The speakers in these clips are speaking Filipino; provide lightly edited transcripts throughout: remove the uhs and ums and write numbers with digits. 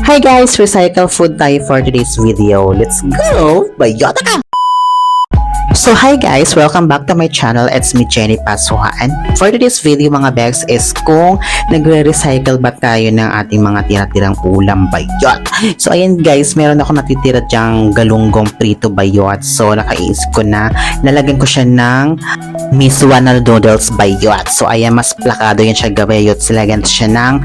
Hi guys! Recycle food tayo for today's video. Let's go! Bayota ka! So hi guys! Welcome back to my channel. It's me, Jenny Pasuhaan. For today's video mga bags is kung nagre-recycle ba tayo ng ating mga tira-tirang ulam bayot. So ayan guys, meron ako natitira dyang galunggong prito bayot. So nakaisip ko na lalagyan ko siya ng miswa na noodles bayot. So ayan, mas plakado yan siya gabayot. Silagyan siya ng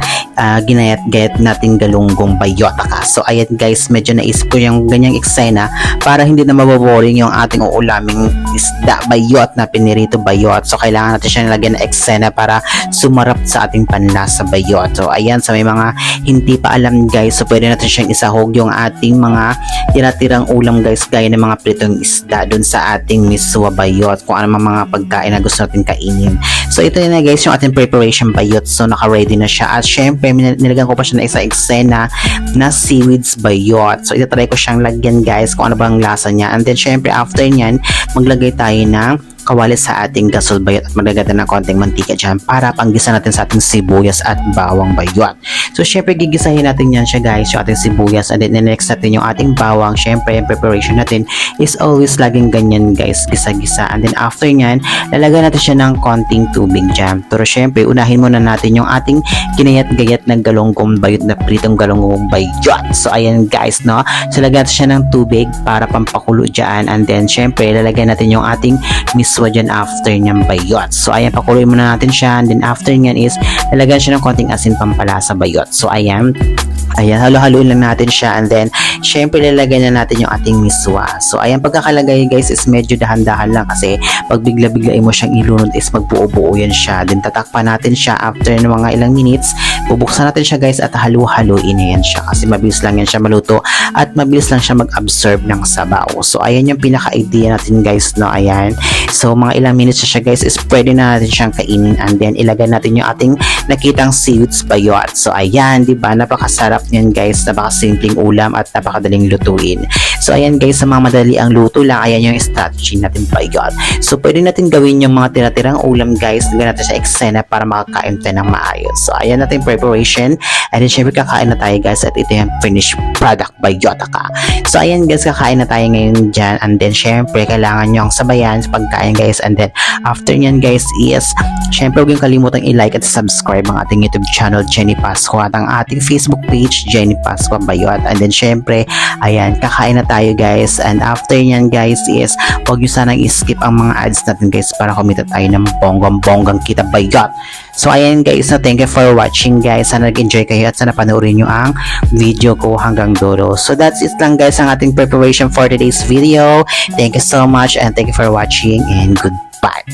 ginayat-gayat natin galunggong bayot. So ayan guys, medyo naisip ko yung ganyang eksena para hindi na maboboring yung ating uulaming isda bayot na pinirito bayot. So kailangan natin siya nilagyan ng eksena para sumarap sa ating panlasa bayot. So ayan, sa may mga hindi pa alam guys, so pwede natin siyang isahog yung ating mga tira-tirang ulam guys, gaya ng mga pritong isda dun sa ating miswa bayot, kung ano mga pagkain na gusto natin kainin. So ito na guys yung ating preparation bayot. So naka-ready na siya at syempre nilagyan ko pa siya ng isang eksena na seaweeds bayot. So itatry ko siyang lagyan guys kung ano bang lasa niya, and then syempre after nyan maglagay tayo ng kawali sa ating gasol bayot at maglagay tayo ng konting mantika dyan para panggisa natin sa ating sibuyas at bawang bayot. So syempre gigisahin natin yan siya guys, yung ating sibuyas, and then next natin yung ating bawang. Syempre yung preparation natin is always laging ganyan guys, gisa-gisa, and then after nyan lalagyan natin siya ng konting tubig dyan. Pero syempre unahin muna natin yung ating ginayat-gayat na galunggong bayot na pritong galunggong bayot. So ayan guys, no, so lagyan natin siya ng tubig para pampakulo dyan, and then syempre lalagyan natin yung ating miswa dyan after niyang bayot. So ayan, pakuloy muna natin siya, and then after nyan is lalagyan siya ng konting asin pampalasa bayot. So ayan, halo-haloin lang natin siya, and then syempre lalagyan na natin yung ating miswa. So ayan, pagkakalagay guys is medyo dahan-dahan lang kasi pag bigla-biglain mo siyang ilunod is magbuo-buo yan siya. Then tatakpan natin siya after ng mga ilang minutes, bubuksan natin siya guys at halo-haloin na yan siya kasi mabilis lang yan siya maluto at mabilis lang siya mag-absorb ng sabaw. So ayan yung pinaka-idea natin guys, no, ayan. So mga ilang minutes siya guys is pwede na natin siyang kainin, and then ilagay natin yung ating nakitang seaweeds bayot. So ayan, di ba, napakasarap niyan guys, napakasimpleng ulam at napakadaling lutuin. So ayan guys, sa mga madali ang luto lang, ayan yung strategy natin bayot. So pwede natin gawin yung mga tira-tirang ulam guys, lagyan natin sa eksena para makakain tayo ng maayos. So ayan natin preparation, and then syempre kakain na tayo guys, at ito yung finished product bayota ka. So ayan guys, kakain na tayo ngayon dyan, and then syempre kailangan nyo ang sabayan sa pagkain guys, and then after nyan guys is syempre huwag yung kalimutang i-like at subscribe ang ating YouTube channel Jenny Pascua at ang ating Facebook page Jenny Pascua Bayot, and then syempre ayan, kakain na tayo guys, and after nyan guys is huwag nyo sanang i-skip ang mga ads natin guys para kumita tayo ng bonggang kita bayot. So ayan guys, no, thank you for watching guys, sana nag-enjoy kayo at sana panoorin nyo ang video ko hanggang dulo. So that's it lang guys ang ating preparation for today's video. Thank you so much, and thank you for watching, and goodbye.